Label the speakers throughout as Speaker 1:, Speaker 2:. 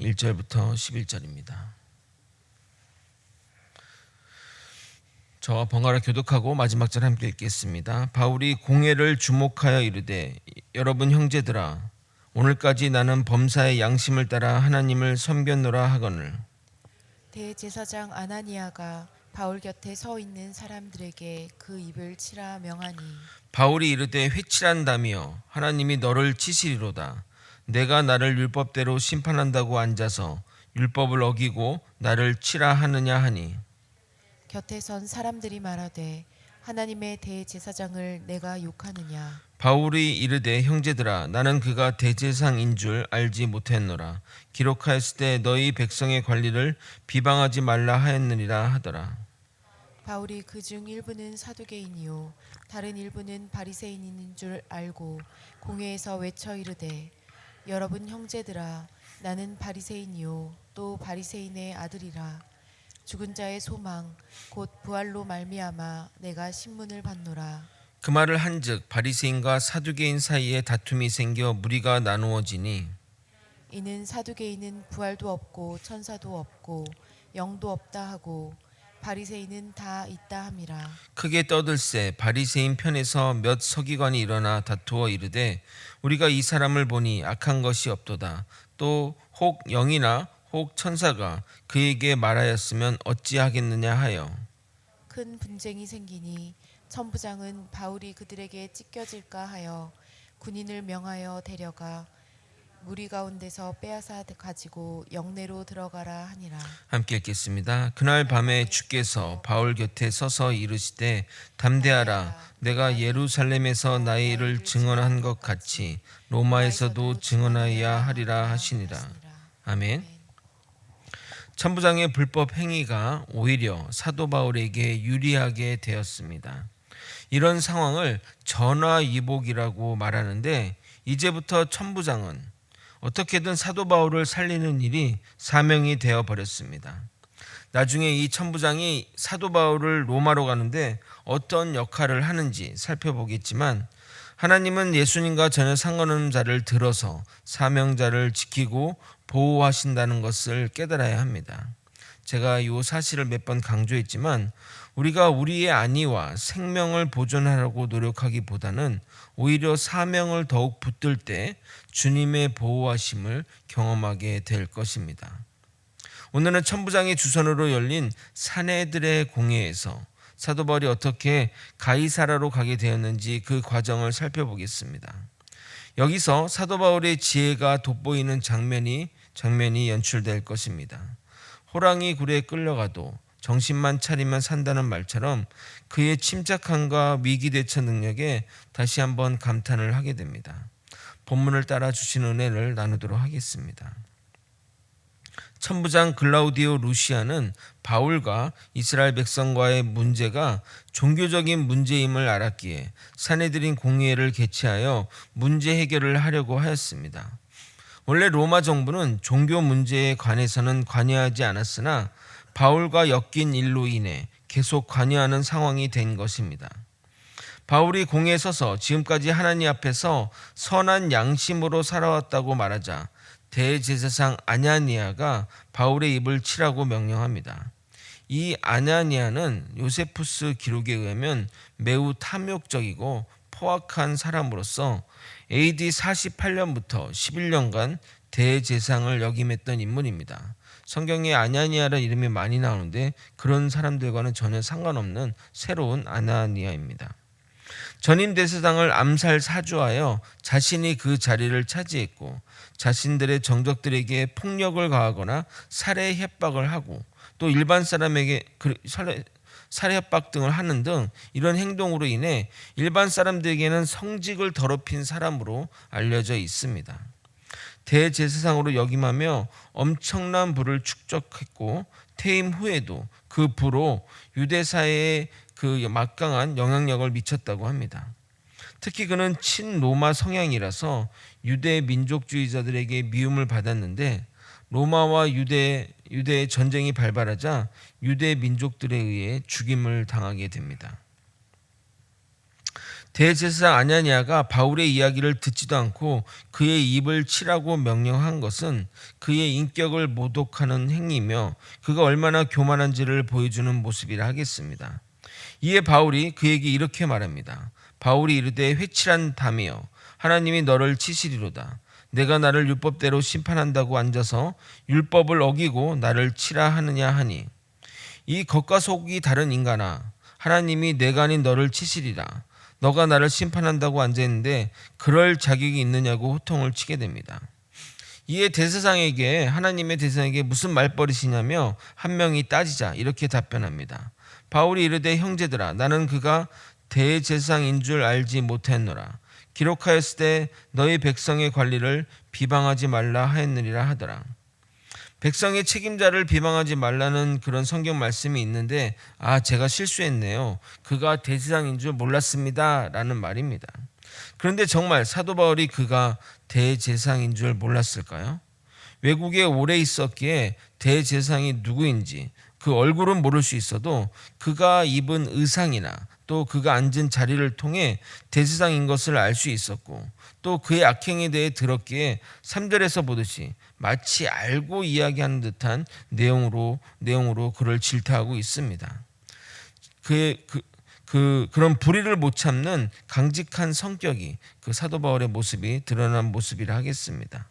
Speaker 1: 1절부터 11절입니다. 저와 번갈아 교독하고 마지막 절 함께 읽겠습니다. 바울이 공회를 주목하여 이르되 여러분 형제들아 오늘까지 나는 범사의 양심을 따라 하나님을 섬겼노라 하거늘.
Speaker 2: 대제사장 아나니아가 바울 곁에 서 있는 사람들에게 그 입을 치라 명하니
Speaker 1: 바울이 이르되 회칠한다며 하나님이 너를 치시리로다. 내가 나를 율법대로 심판한다고 앉아서 율법을 어기고 나를 치라 하느냐 하니.
Speaker 2: 곁에 선 사람들이 말하되 하나님의 대제사장을 내가 욕하느냐.
Speaker 1: 바울이 이르되 형제들아 나는 그가 대제사장인 줄 알지 못했노라. 기록하였을 때 너희 백성의 관리를 비방하지 말라 하였느니라 하더라.
Speaker 2: 바울이 그중 일부는 사두개인이요 다른 일부는 바리새인인 줄 알고 공회에서 외쳐 이르되 여러분 형제들아 나는 바리새인이요 또 바리새인의 아들이라. 죽은 자의 소망 곧 부활로 말미암아 내가 신문을 받노라.
Speaker 1: 그 말을 한즉 바리새인과 사두개인 사이에 다툼이 생겨 무리가 나누어지니
Speaker 2: 이는 사두개인은 부활도 없고 천사도 없고 영도 없다 하고 바리새인은 다 있다 함이라.
Speaker 1: 크게 떠들새 바리새인 편에서 몇 서기관이 일어나 다투어 이르되 우리가 이 사람을 보니 악한 것이 없도다. 또 혹 영이나 혹 천사가 그에게 말하였으면 어찌하겠느냐 하여
Speaker 2: 큰 분쟁이 생기니 천부장은 바울이 그들에게 찢겨질까 하여 군인을 명하여 데려가 무리 가운데서 빼앗아 가지고 영내로 들어가라 하니라.
Speaker 1: 함께 읽겠습니다. 그날 밤에 주께서 바울 곁에 서서 이르시되 담대하라. 내가 예루살렘에서 나의 일을 증언한 것 같이 로마에서도 증언하여야 하리라 하시니라. 아멘. 천부장의 불법 행위가 오히려 사도 바울에게 유리하게 되었습니다. 이런 상황을 전화위복이라고 말하는데 이제부터 천부장은 어떻게든 사도 바울을 살리는 일이 사명이 되어 버렸습니다. 나중에 이 천부장이 사도 바울을 로마로 가는데 어떤 역할을 하는지 살펴보겠지만 하나님은 예수님과 전혀 상관없는 자를 들어서 사명자를 지키고 보호하신다는 것을 깨달아야 합니다. 제가 이 사실을 몇 번 강조했지만 우리가 우리의 안위와 생명을 보존하려고 노력하기보다는 오히려 사명을 더욱 붙들 때 주님의 보호하심을 경험하게 될 것입니다. 오늘은 천부장의 주선으로 열린 사내들의 공회에서 사도 바울이 어떻게 가이사라로 가게 되었는지 그 과정을 살펴보겠습니다. 여기서 사도 바울의 지혜가 돋보이는 장면이 연출될 것입니다. 호랑이 굴에 끌려가도 정신만 차리면 산다는 말처럼 그의 침착함과 위기 대처 능력에 다시 한번 감탄을 하게 됩니다. 본문을 따라 주신 은혜를 나누도록 하겠습니다. 천부장 글라우디오 루시아는 바울과 이스라엘 백성과의 문제가 종교적인 문제임을 알았기에 사내들인 공회를 개최하여 문제 해결을 하려고 하였습니다. 원래 로마 정부는 종교 문제에 관해서는 관여하지 않았으나 바울과 엮인 일로 인해 계속 관여하는 상황이 된 것입니다. 바울이 공회에 서서 지금까지 하나님 앞에서 선한 양심으로 살아왔다고 말하자 대제사장 아냐니아가 바울의 입을 치라고 명령합니다. 이 아냐니아는 요세푸스 기록에 의하면 매우 탐욕적이고 포악한 사람으로서 AD 48년부터 11년간 대제사장을 역임했던 인물입니다. 성경에 아냐니아라는 이름이 많이 나오는데 그런 사람들과는 전혀 상관없는 새로운 아나니아입니다. 전임 대제사장을 암살 사주하여 자신이 그 자리를 차지했고 자신들의 정적들에게 폭력을 가하거나 살해 협박을 하고 또 일반 사람에게 살해 협박 등을 하는 등 이런 행동으로 인해 일반 사람들에게는 성직을 더럽힌 사람으로 알려져 있습니다. 대제사장으로 역임하며 엄청난 부를 축적했고 퇴임 후에도 그 부로 유대사회에 그 막강한 영향력을 미쳤다고 합니다. 특히 그는 친로마 성향이라서 유대 민족주의자들에게 미움을 받았는데 로마와 유대의 전쟁이 발발하자 유대 민족들에 의해 죽임을 당하게 됩니다. 대제사장 아나니아가 바울의 이야기를 듣지도 않고 그의 입을 치라고 명령한 것은 그의 인격을 모독하는 행위며 그가 얼마나 교만한지를 보여주는 모습이라 하겠습니다. 이에 바울이 그에게 이렇게 말합니다. 바울이 이르되 회칠한 담이여 하나님이 너를 치시리로다. 내가 나를 율법대로 심판한다고 앉아서 율법을 어기고 나를 치라 하느냐 하니 이 겉과 속이 다른 인간아 하나님이 내가 아닌 너를 치시리라. 너가 나를 심판한다고 앉아있는데 그럴 자격이 있느냐고 호통을 치게 됩니다. 이에 대제사장에게 하나님의 대제사장에게 무슨 말버릇이냐며 한 명이 따지자 이렇게 답변합니다. 바울이 이르되 형제들아 나는 그가 대제사장인 줄 알지 못했노라. 기록하였을 때 너희 백성의 관리를 비방하지 말라 하였느니라 하더라. 백성의 책임자를 비방하지 말라는 그런 성경 말씀이 있는데 제가 실수했네요. 그가 대제사장인 줄 몰랐습니다 라는 말입니다. 그런데 정말 사도 바울이 그가 대제사장인 줄 몰랐을까요? 외국에 오래 있었기에 대제사장이 누구인지 그 얼굴은 모를 수 있어도 그가 입은 의상이나 또 그가 앉은 자리를 통해 대제사장인 것을 알 수 있었고 또 그의 악행에 대해 들었기에 3절에서 보듯이 마치 알고 이야기하는 듯한 내용으로 그를 질타하고 있습니다. 그런 불의를 못 참는 강직한 성격이 그 사도 바울의 모습이 드러난 모습이라 하겠습니다.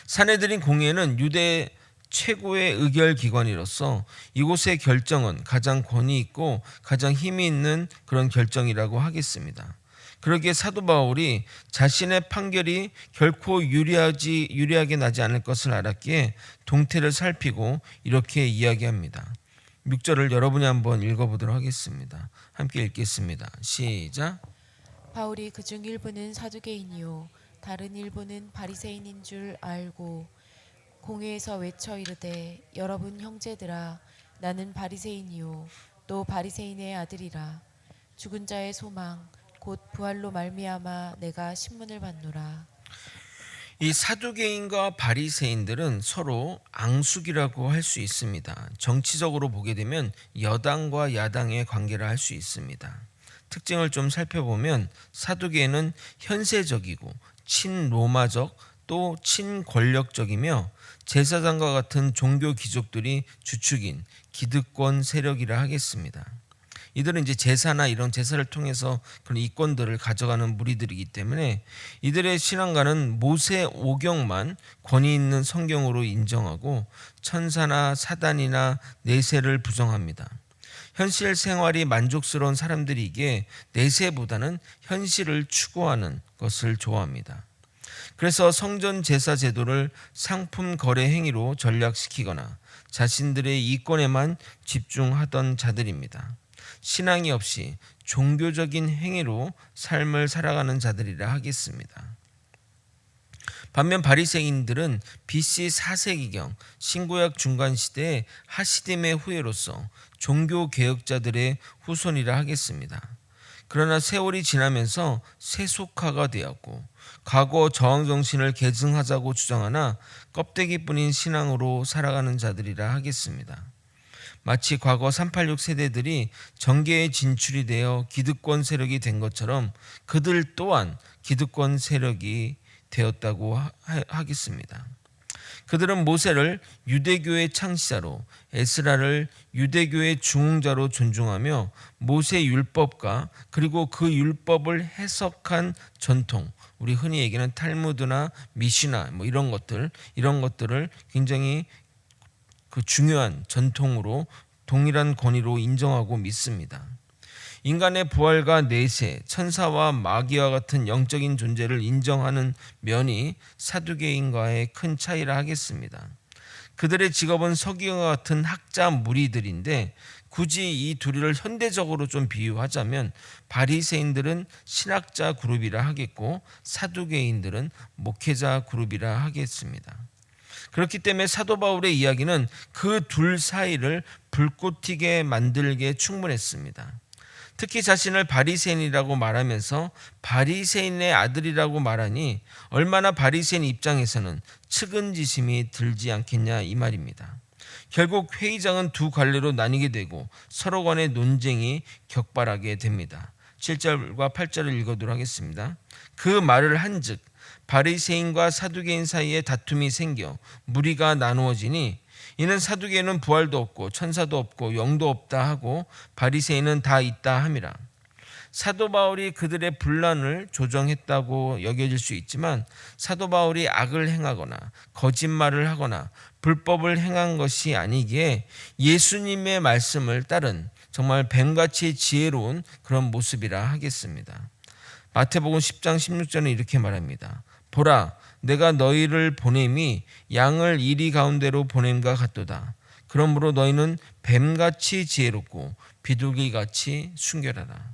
Speaker 1: 산헤드린 공회는 유대 최고의 의결 기관이로서 이곳의 결정은 가장 권위 있고 가장 힘이 있는 그런 결정이라고 하겠습니다. 그러기에 사도 바울이 자신의 판결이 결코 유리하게 나지 않을 것을 알았기에 동태를 살피고 이렇게 이야기합니다. 6절을 여러분이 한번 읽어보도록 하겠습니다. 함께 읽겠습니다. 시작.
Speaker 2: 바울이 그중 일부는 사두개인이요 다른 일부는 바리새인인 줄 알고 공회에서 외쳐 이르되 여러분 형제들아 나는 바리새인이요 또 바리새인의 아들이라 죽은 자의 소망 곧 부활로 말미암아 내가 신문을 받노라.
Speaker 1: 이 사두개인과 바리새인들은 서로 앙숙이라고 할 수 있습니다. 정치적으로 보게 되면 여당과 야당의 관계를 할 수 있습니다. 특징을 좀 살펴보면 사두개인은 현세적이고 친로마적 또 친권력적이며 제사장과 같은 종교 귀족들이 주축인 기득권 세력이라 하겠습니다. 이들은 이제 제사나 이런 제사를 통해서 그런 이권들을 가져가는 무리들이기 때문에 이들의 신앙가는 모세 오경만 권위 있는 성경으로 인정하고 천사나 사단이나 내세를 부정합니다. 현실 생활이 만족스러운 사람들이기에 내세보다는 현실을 추구하는 것을 좋아합니다. 그래서 성전 제사 제도를 상품 거래 행위로 전락시키거나 자신들의 이권에만 집중하던 자들입니다. 신앙이 없이 종교적인 행위로 삶을 살아가는 자들이라 하겠습니다. 반면 바리새인들은 BC 4세기경 신구약 중간 시대의 하시딤의 후예로서 종교 개혁자들의 후손이라 하겠습니다. 그러나 세월이 지나면서 세속화가 되었고 과거 저항 정신을 계승하자고 주장하나 껍데기뿐인 신앙으로 살아가는 자들이라 하겠습니다. 마치 과거 386 세대들이 정계에 진출이 되어 기득권 세력이 된 것처럼 그들 또한 기득권 세력이 되었다고 하겠습니다. 그들은 모세를 유대교의 창시자로 에스라를 유대교의 중흥자로 존중하며 모세 율법과 그리고 그 율법을 해석한 전통, 우리 흔히 얘기하는 탈무드나 미시나 이런 것들을 굉장히 그 중요한 전통으로 동일한 권위로 인정하고 믿습니다. 인간의 부활과 내세, 천사와 마귀와 같은 영적인 존재를 인정하는 면이 사두개인과의 큰 차이라 하겠습니다. 그들의 직업은 서기관과 같은 학자 무리들인데 굳이 이 둘을 현대적으로 좀 비유하자면 바리새인들은 신학자 그룹이라 하겠고 사두개인들은 목회자 그룹이라 하겠습니다. 그렇기 때문에 사도 바울의 이야기는 그 둘 사이를 불꽃 튀게 만들기에 충분했습니다. 특히 자신을 바리새인이라고 말하면서 바리새인의 아들이라고 말하니 얼마나 바리새인 입장에서는 측은지심이 들지 않겠냐 이 말입니다. 결국 회의장은 두 갈래로 나뉘게 되고 서로 간의 논쟁이 격발하게 됩니다. 7절과 8절을 읽어도록 하겠습니다. 그 말을 한즉 바리새인과 사두개인 사이에 다툼이 생겨 무리가 나누어지니 이는 사두개인은 부활도 없고 천사도 없고 영도 없다 하고 바리새인은 다 있다 함이라. 사도 바울이 그들의 분란을 조정했다고 여겨질 수 있지만 사도 바울이 악을 행하거나 거짓말을 하거나 불법을 행한 것이 아니기에 예수님의 말씀을 따른 정말 뱀같이 지혜로운 그런 모습이라 하겠습니다. 마태복음 10장 16절은 이렇게 말합니다. 보라, 내가 너희를 보냄이 양을 이리 가운데로 보냄과 같도다. 그러므로 너희는 뱀같이 지혜롭고 비둘기같이 순결하라.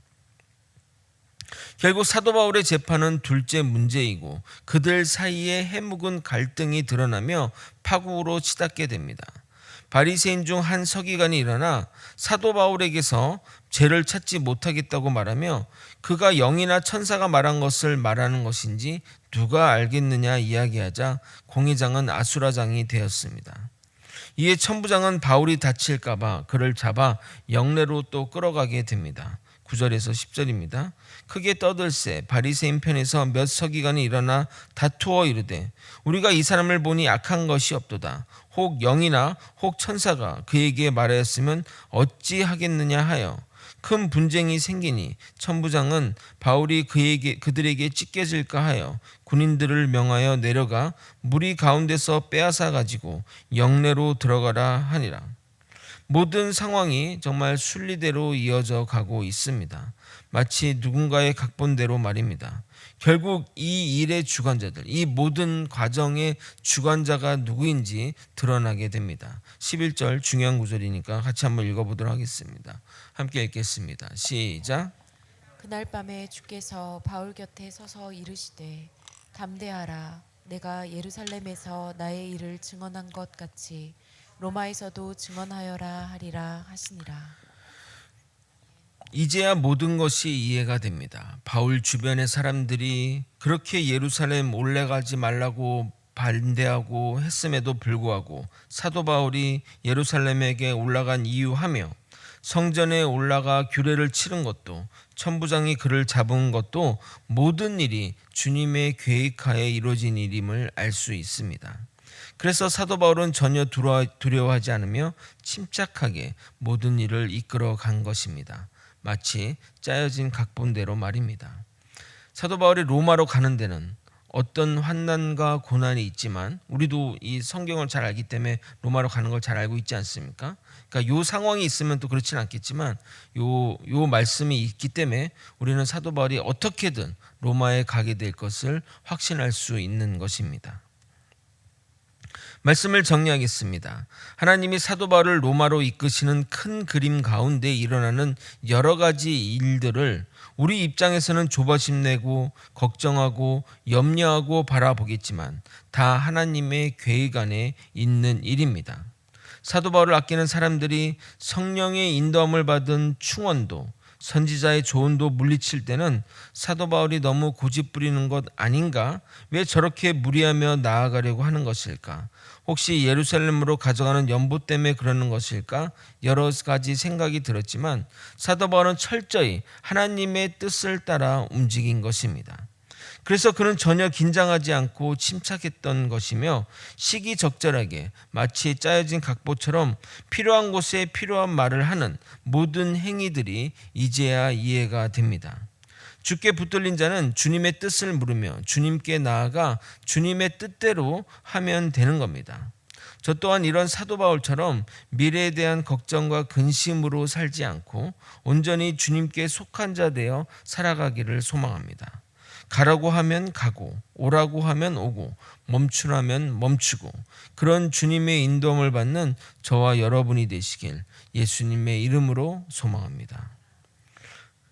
Speaker 1: 결국 사도 바울의 재판은 둘째 문제이고 그들 사이에 해묵은 갈등이 드러나며 파국으로 치닫게 됩니다. 바리새인 중 한 서기관이 일어나 사도 바울에게서 죄를 찾지 못하겠다고 말하며 그가 영이나 천사가 말한 것을 말하는 것인지 누가 알겠느냐 이야기하자 공회장은 아수라장이 되었습니다. 이에 천부장은 바울이 다칠까 봐 그를 잡아 영내로 또 끌어가게 됩니다. 9절에서 10절입니다. 크게 떠들새 바리새인 편에서 몇 서기관이 일어나 다투어 이르되 우리가 이 사람을 보니 악한 것이 없도다. 혹 영이나 혹 천사가 그에게 말하였으면 어찌 하겠느냐 하여 큰 분쟁이 생기니 천부장은 바울이 그들에게 찢겨질까 하여 군인들을 명하여 내려가 무리 가운데서 빼앗아 가지고 영내로 들어가라 하니라. 모든 상황이 정말 순리대로 이어져 가고 있습니다. 마치 누군가의 각본대로 말입니다. 결국 이 일의 주관자들, 이 모든 과정의 주관자가 누구인지 드러나게 됩니다. 11절 중요한 구절이니까 같이 한번 읽어보도록 하겠습니다. 함께 읽겠습니다. 시작.
Speaker 2: 그날 밤에 주께서 바울 곁에 서서 이르시되 담대하라. 내가 예루살렘에서 나의 일을 증언한 것 같이 로마에서도 증언하여라 하리라 하시니라.
Speaker 1: 이제야 모든 것이 이해가 됩니다. 바울 주변의 사람들이 그렇게 예루살렘 올라가지 말라고 반대하고 했음에도 불구하고 사도 바울이 예루살렘에게 올라간 이유하며 성전에 올라가 규례를 치른 것도 천부장이 그를 잡은 것도 모든 일이 주님의 계획하에 이루어진 일임을 알 수 있습니다. 그래서 사도 바울은 전혀 두려워하지 않으며 침착하게 모든 일을 이끌어 간 것입니다. 마치 짜여진 각본대로 말입니다. 사도 바울이 로마로 가는 데는 어떤 환난과 고난이 있지만 우리도 이 성경을 잘 알기 때문에 로마로 가는 걸 잘 알고 있지 않습니까? 그러니까 요 상황이 있으면 또 그렇지는 않겠지만 요 말씀이 있기 때문에 우리는 사도 바울이 어떻게든 로마에 가게 될 것을 확신할 수 있는 것입니다. 말씀을 정리하겠습니다. 하나님이 사도 바울을 로마로 이끄시는 큰 그림 가운데 일어나는 여러 가지 일들을 우리 입장에서는 조바심 내고 걱정하고 염려하고 바라보겠지만 다 하나님의 계획 안에 있는 일입니다. 사도 바울을 아끼는 사람들이 성령의 인도함을 받은 충원도 선지자의 조언도 물리칠 때는 사도 바울이 너무 고집부리는 것 아닌가? 왜 저렇게 무리하며 나아가려고 하는 것일까? 혹시 예루살렘으로 가져가는 연보 때문에 그러는 것일까? 여러 가지 생각이 들었지만 사도 바울은 철저히 하나님의 뜻을 따라 움직인 것입니다. 그래서 그는 전혀 긴장하지 않고 침착했던 것이며 시기적절하게 마치 짜여진 각본처럼 필요한 곳에 필요한 말을 하는 모든 행위들이 이제야 이해가 됩니다. 주께 붙들린 자는 주님의 뜻을 물으며 주님께 나아가 주님의 뜻대로 하면 되는 겁니다. 저 또한 이런 사도 바울처럼 미래에 대한 걱정과 근심으로 살지 않고 온전히 주님께 속한 자 되어 살아가기를 소망합니다. 가라고 하면 가고 오라고 하면 오고 멈추라면 멈추고 그런 주님의 인도함을 받는 저와 여러분이 되시길 예수님의 이름으로 소망합니다.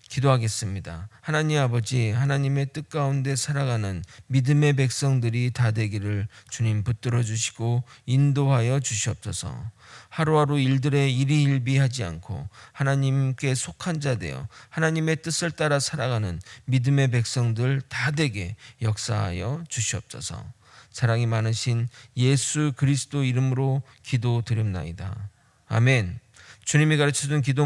Speaker 1: 기도하겠습니다. 하나님 아버지, 하나님의 뜻 가운데 살아가는 믿음의 백성들이 다 되기를 주님 붙들어 주시고 인도하여 주시옵소서. 하루하루 일들에 일희일비하지 않고 하나님께 속한 자 되어 하나님의 뜻을 따라 살아가는 믿음의 백성들 다 되게 역사하여 주시옵소서. 사랑이 많으신 예수 그리스도 이름으로 기도드립나이다. 아멘. 주님이 가르쳐준 기도